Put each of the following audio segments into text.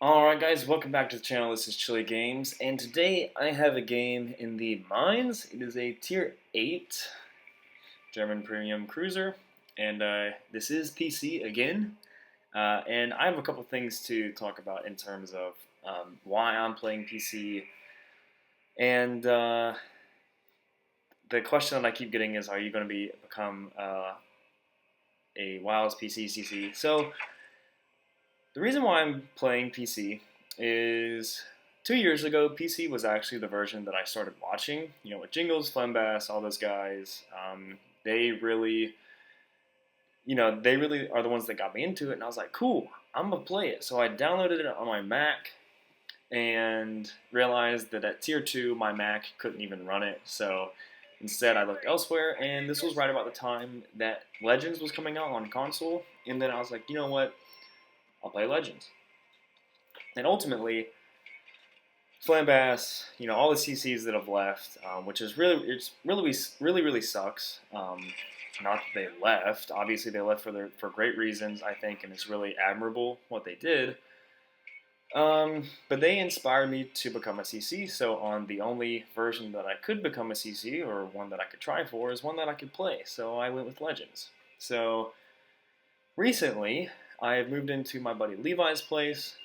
Alright guys, welcome back to the channel. This is Chili Games, and today I have a game in the Mainz. It is a tier 8 German premium cruiser, and this is PC again. And I have a couple things to talk about in terms of why I'm playing PC, and the question that I keep getting is, are you going to become a WoW's PC CC? So the reason why I'm playing PC is 2 years ago, PC was actually the version that I started watching. You know, with Jingles, Flembass, all those guys. They really, they really are the ones that got me into it. And I was like, cool, I'm gonna play it. So I downloaded it on my Mac and realized that at tier 2, my Mac couldn't even run it. So instead, I looked elsewhere, and this was right about the time that Legends was coming out on console. And then I was like, you know what? I'll play Legends. And ultimately, Flambass, all the CCs that have left, which is really sucks. Not that they left. Obviously, they left for great reasons, I think, and it's really admirable what they did. But they inspired me to become a CC. So on the only version that I could become a CC, or one that I could try for, is one that I could play. So I went with Legends. So recently, I have moved into my buddy Levi's place,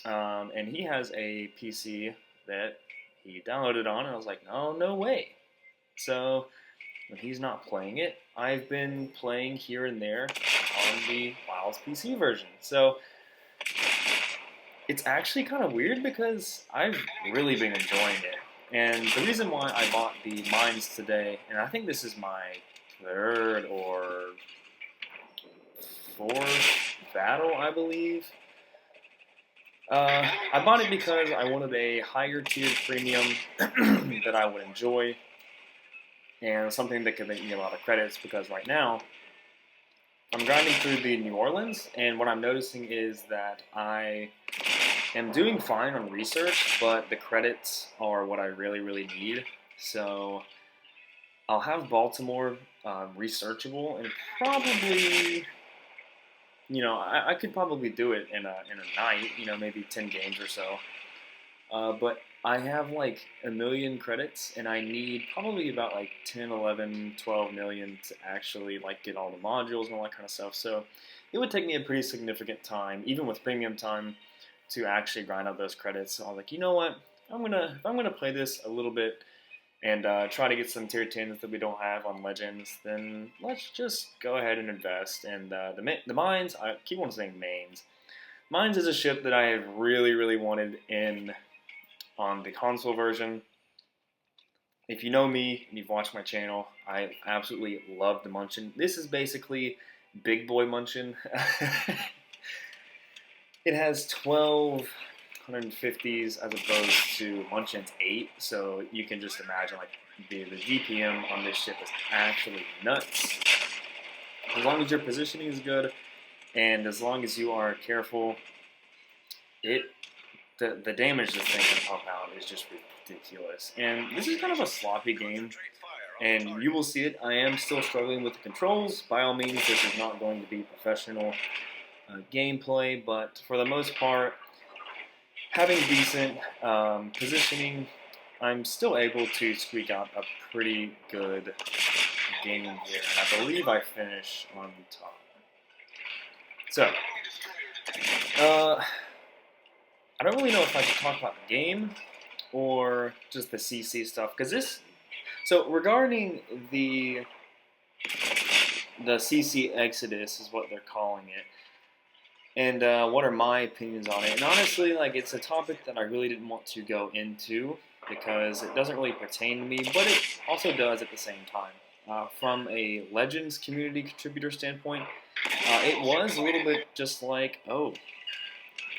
and he has a PC that he downloaded on, and I was like, no way. So when he's not playing it, I've been playing here and there on the WoW's PC version. So it's actually kind of weird because I've really been enjoying it. And the reason why I bought the Mainz today, and I think this is my third or fourth battle, I believe. I bought it because I wanted a higher tiered premium that I would enjoy, and something that could make me a lot of credits, because right now I'm grinding through the New Orleans, and what I'm noticing is that I am doing fine on research, but the credits are what I really need. So I'll have Baltimore researchable, and probably I could probably do it in a night, maybe 10 games or so. But I have like a million credits, and I need probably about like 10, 11, 12 million to actually like get all the modules and all that kind of stuff. So it would take me a pretty significant time, even with premium time, to actually grind up those credits. So I was like, you know what? If I'm gonna play this a little bit and try to get some tier 10s that we don't have on Legends, then let's just go ahead and invest. And the Mainz, I keep on saying Mainz. Mainz is a ship that I have really wanted in on the console version. If you know me and you've watched my channel, I absolutely love the Munchin. This is basically big boy Munchin. It has 12 150s as opposed to Munchin's 8, so you can just imagine like the DPM on this ship is actually nuts. As long as your positioning is good, and as long as you are careful, the damage this thing can pump out is just ridiculous. And this is kind of a sloppy game, and you will see it. I am still struggling with the controls. By all means, this is not going to be professional gameplay, but for the most part, having decent positioning, I'm still able to squeak out a pretty good game here. And I believe I finish on top. So, I don't really know if I should talk about the game or just the CC stuff, because so regarding the CC Exodus is what they're calling it. And what are my opinions on it? And honestly, like, it's a topic that I really didn't want to go into because it doesn't really pertain to me, but it also does at the same time. From a Legends community contributor standpoint, it was a little bit just like, oh,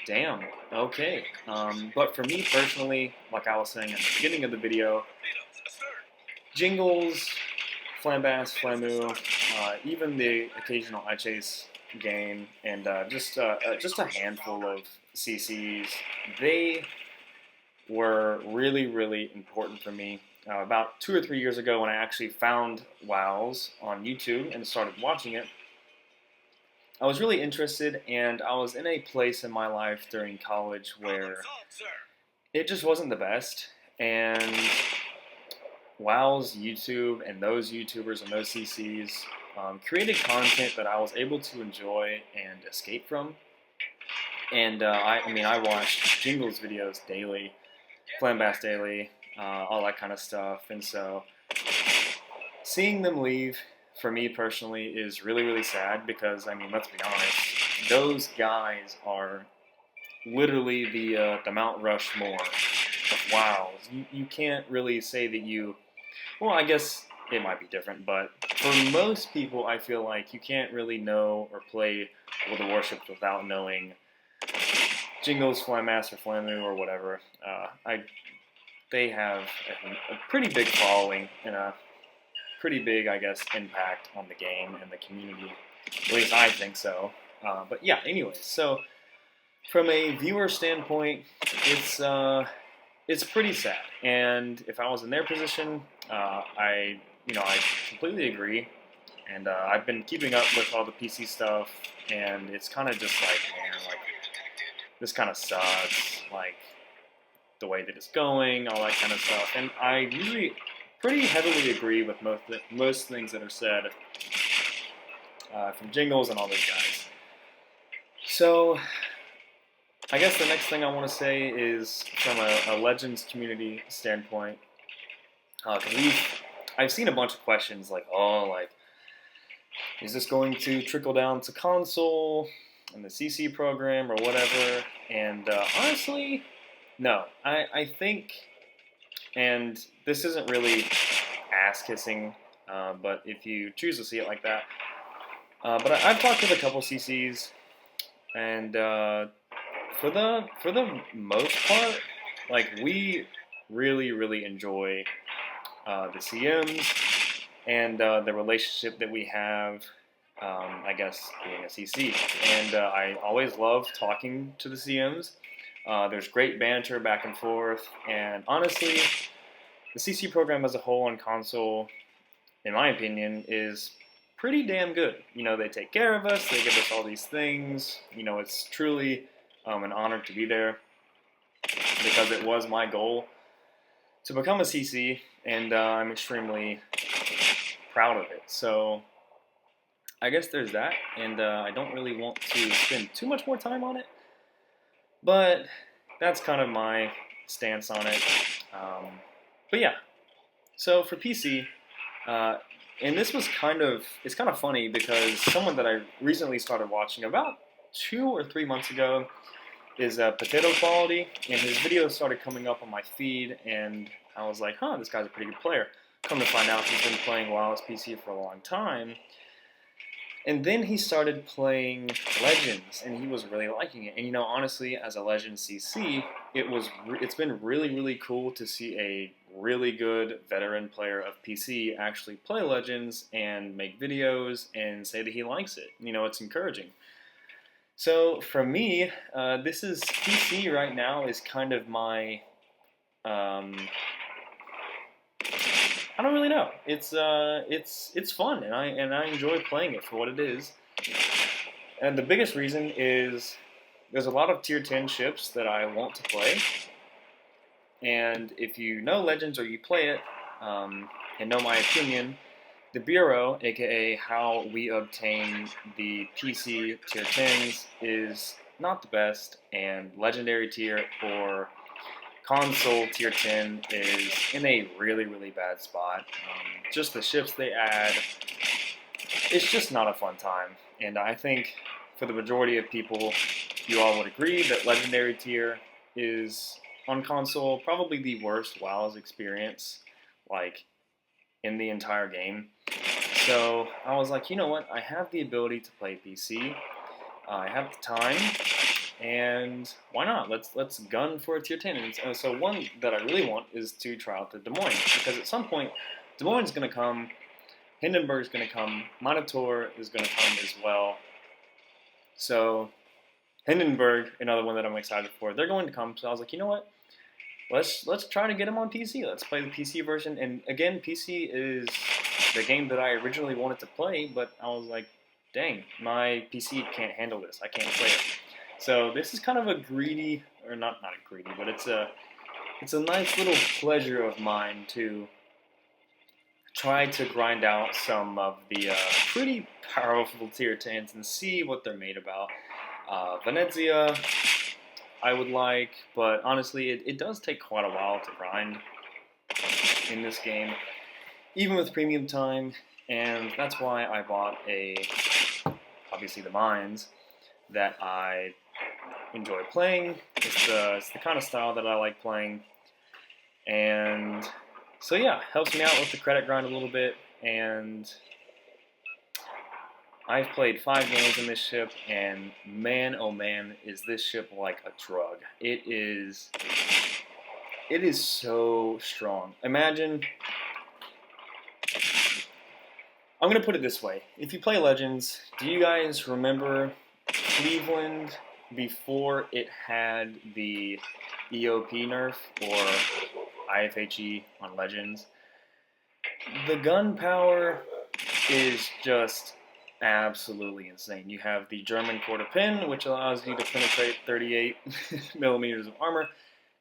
damn, okay. But for me personally, like I was saying at the beginning of the video, Jingles, Flambass, Flamu, even the occasional I Chase game, and just a handful of CCs, they were really important for me. About 2 or 3 years ago, when I actually found WoWs on YouTube and started watching it, I was really interested, and I was in a place in my life during college where it just wasn't the best. And WoW's YouTube and those YouTubers and those CCs created content that I was able to enjoy and escape from. And I watched Jingle's videos daily, Flambass daily, all that kind of stuff. And so seeing them leave for me personally is really, really sad because, I mean, let's be honest, those guys are literally the Mount Rushmore of WoWs. You can't really say that you, well, I guess it might be different, but for most people, I feel like you can't really know or play with the Warships without knowing Jingles, Flammass, or Flamu, or whatever. They have a pretty big following and a pretty big, I guess, impact on the game and the community. At least I think so. But yeah, anyways, so from a viewer standpoint, it's pretty sad. And if I was in their position, I completely agree. And I've been keeping up with all the PC stuff, and it's kind of just like, man, like this kind of sucks. Like the way that it's going, all that kind of stuff. And I usually pretty heavily agree with most things that are said from Jingles and all those guys. So I guess the next thing I want to say is from a Legends community standpoint, because I've seen a bunch of questions like, oh, like, is this going to trickle down to console and the CC program or whatever? And honestly, no. I think, and this isn't really ass-kissing, but if you choose to see it like that. But I've talked with a couple CCs, and for the most part, like, we really, really enjoy the CMs and the relationship that we have, I guess, being a CC. And I always love talking to the CMs. There's great banter back and forth, and honestly, the CC program as a whole on console, in my opinion, is pretty damn good. You know, they take care of us, they give us all these things. You know, it's truly an honor to be there because it was my goal to become a CC, and I'm extremely proud of it. So I guess there's that, and I don't really want to spend too much more time on it, but that's kind of my stance on it. But yeah, so for PC, and this was it's kind of funny because someone that I recently started watching about 2 or 3 months ago is Potato Quality, and his videos started coming up on my feed, and I was like, huh, this guy's a pretty good player. Come to find out, he's been playing WoW as PC for a long time. And then he started playing Legends, and he was really liking it. And you know, honestly, as a Legends CC, it's been really, really cool to see a really good veteran player of PC actually play Legends and make videos and say that he likes it. You know, it's encouraging. So for me, this is PC right now is kind of my I don't really know. It's fun, and I enjoy playing it for what it is. And the biggest reason is there's a lot of tier 10 ships that I want to play. And if you know Legends or you play it, and know my opinion, the Bureau, aka how we obtain the PC tier 10s, is not the best, and Legendary tier or console tier 10 is in a really, really bad spot. Just the ships they add, it's just not a fun time. And I think for the majority of people, you all would agree that Legendary tier is, on console, probably the worst WoW's experience, like, in the entire game. So I was like, you know what, I have the ability to play PC, I have the time, and why not? Let's gun for a tier 10. And so one that I really want is to try out the Des Moines, because at some point, Des Moines is going to come, Hindenburg is going to come, Minotaur is going to come as well. So Hindenburg, another one that I'm excited for, they're going to come. So I was like, you know what? Let's try to get them on PC. Let's play the PC version. And again, PC is the game that I originally wanted to play, but I was like, dang, my PC can't handle this. I can't play it. So this is kind of a greedy, or not a greedy, but it's a nice little pleasure of mine to try to grind out some of the pretty powerful tier 10s and see what they're made about. Venezia, I would like, but honestly, it does take quite a while to grind in this game, even with premium time, and that's why I bought obviously the Mainz that I enjoy playing. It's the kind of style that I like playing, and so yeah, helps me out with the credit grind a little bit, and I've played 5 games in this ship, and man, oh man, is this ship like a drug. It is so strong. Imagine, I'm going to put it this way. If you play Legends, do you guys remember Cleveland before it had the EOP nerf or IFHE on Legends? The gun power is just absolutely insane. You have the German quarter pin, which allows you to penetrate 38 millimeters of armor,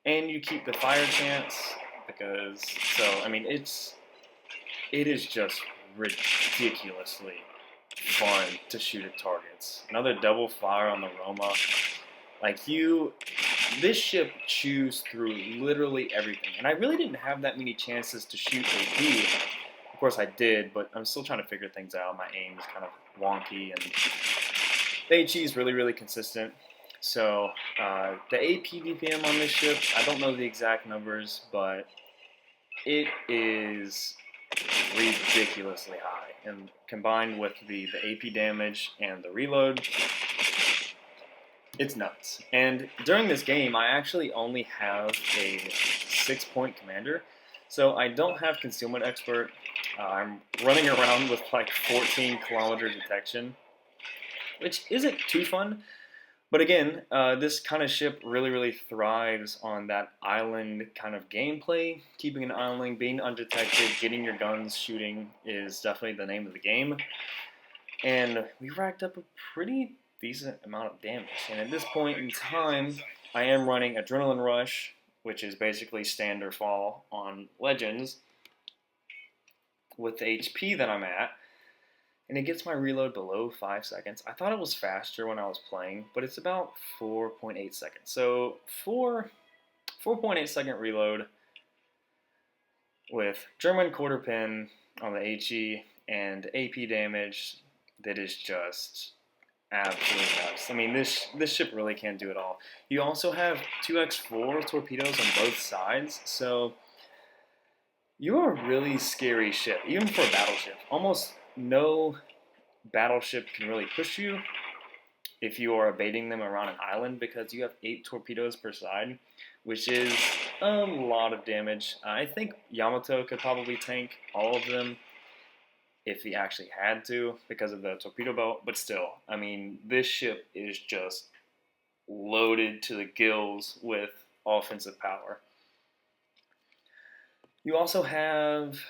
and you keep the fire chance because, so, I mean, it is just ridiculously fun to shoot at targets. Another double fire on the Roma. Like, this ship chews through literally everything. And I really didn't have that many chances to shoot AP. Of course I did, but I'm still trying to figure things out. My aim is kind of wonky, and the HE is really, really consistent. So, the AP DPM on this ship, I don't know the exact numbers, but it is ridiculously high. And combined with the AP damage and the reload, it's nuts. And during this game, I actually only have a 6-point commander, so I don't have Concealment Expert. I'm running around with like 14 kilometer detection, which isn't too fun. But again, this kind of ship really, really thrives on that island kind of gameplay. Keeping an island, being undetected, getting your guns shooting is definitely the name of the game. And we racked up a pretty decent amount of damage. And at this point in time, I am running Adrenaline Rush, which is basically stand or fall on Legends, with the HP that I'm at. And it gets my reload below 5 seconds. I thought it was faster when I was playing, but it's about 4.8 seconds. So 4.8 second reload with German quarter pin on the HE and AP damage that is just absolutely nuts. I mean, this ship really can't do it all. You also have 2x4 torpedoes on both sides, so you're a really scary ship, even for a battleship. Almost no battleship can really push you if you are evading them around an island, because you have 8 torpedoes per side, which is a lot of damage. I think Yamato could probably tank all of them if he actually had to because of the torpedo belt, but still, I mean, this ship is just loaded to the gills with offensive power. You also have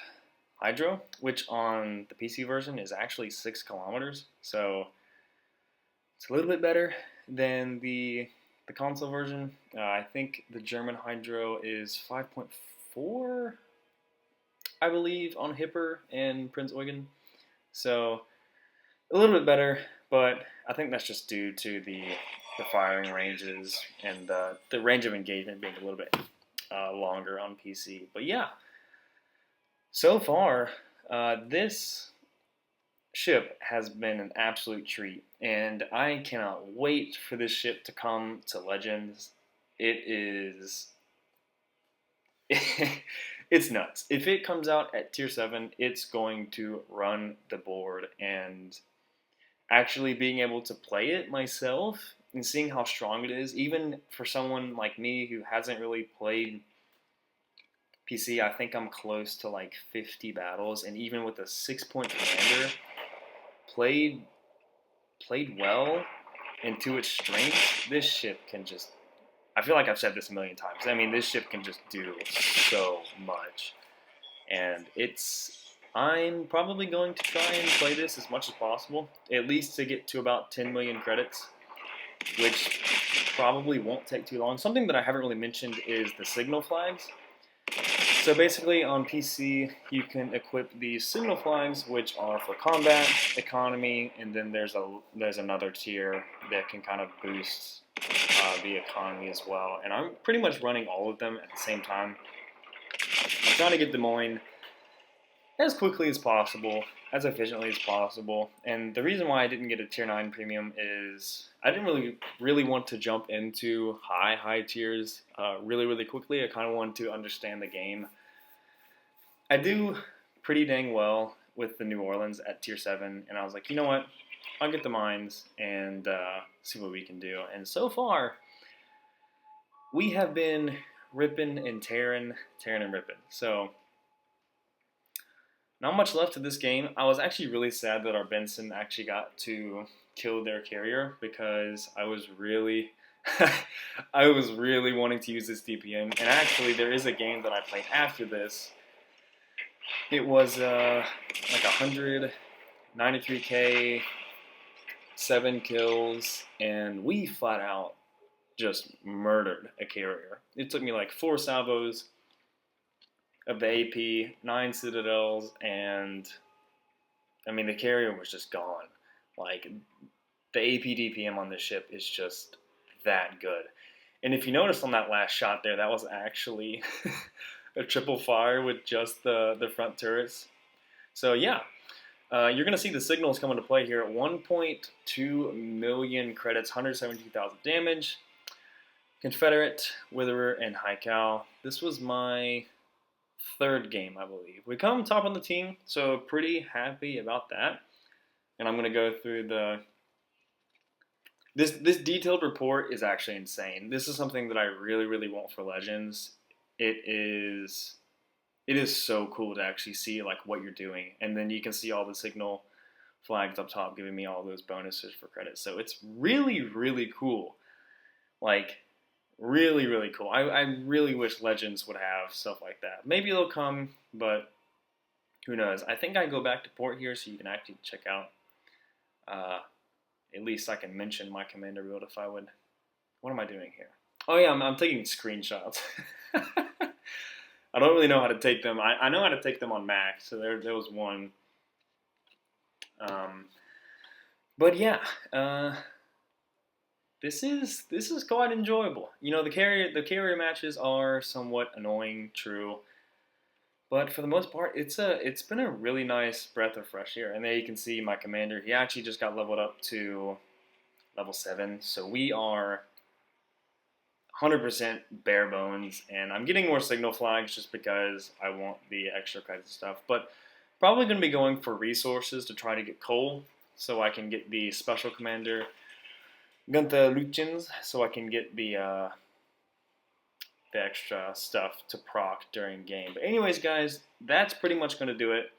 Hydro, which on the PC version is actually 6 kilometers, so it's a little bit better than the console version. I think the German Hydro is 5.4, I believe, on Hipper and Prince Eugen, so a little bit better, but I think that's just due to the firing ranges and the range of engagement being a little bit longer on PC. But yeah, so far, this ship has been an absolute treat, and I cannot wait for this ship to come to Legends. It is... it's nuts. If it comes out at Tier 7, it's going to run the board, and actually being able to play it myself and seeing how strong it is, even for someone like me who hasn't really played PC, I think I'm close to like 50 battles, and even with a 6-point commander, played well, and to its strength, this ship can just, I feel like I've said this a million times, I mean, this ship can just do so much, and it's I'm probably going to try and play this as much as possible, at least to get to about 10 million credits, which probably won't take too long. Something that I haven't really mentioned is the signal flags. So basically on PC, you can equip these signal flags, which are for combat, economy, and then there's another tier that can kind of boost the economy as well. And I'm pretty much running all of them at the same time. I'm trying to get Des Moines as quickly as possible, as efficiently as possible. And the reason why I didn't get a tier 9 premium is I didn't really want to jump into high tiers really quickly. I kind of wanted to understand the game. I do pretty dang well with the New Orleans at tier 7, and I was like, you know what? I'll get the mines and see what we can do. And so far, we have been ripping and tearing and ripping. So not much left to this game. I was actually really sad that our Benson actually got to kill their carrier because I was really I was really wanting to use this DPM. And actually there is a game that I played after this. It was like 193k, 7 kills, and we flat out just murdered a carrier. It took me like 4 salvos of the AP, 9 citadels, and I mean the carrier was just gone. Like the AP DPM on this ship is just that good. And if you noticed on that last shot there, that was actually a triple fire with just the front turrets. So yeah, you're going to see the signals come into play here at 1.2 million credits, 172,000 damage. Confederate, Witherer, and High Cal. This was my 3rd game, I believe. We come top on the team, so pretty happy about that. And I'm going to go through this detailed report is actually insane. This is something that I really want for Legends. It is so cool to actually see like what you're doing, and then you can see all the signal flags up top giving me all those bonuses for credit. So it's really cool. Like really cool. I really wish Legends would have stuff like that. Maybe it'll come, but who knows? I think I go back to port here so you can actually check out. At least I can mention my commander build if I would. What am I doing here? Oh yeah, I'm taking screenshots. I don't really know how to take them. I know how to take them on Mac, so there was one. But yeah, this is quite enjoyable. You know, the carrier matches are somewhat annoying, true, but for the most part, it's been a really nice breath of fresh air. And there you can see my commander. He actually just got leveled up to level 7, so we are 100% bare bones. And I'm getting more signal flags just because I want the extra credit stuff. But probably going to be going for resources to try to get coal, so I can get the special commander Gunther Luchins, so I can get the extra stuff to proc during game. But anyways, guys, that's pretty much going to do it.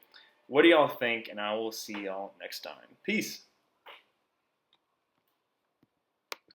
What do y'all think? And I will see y'all next time. Peace.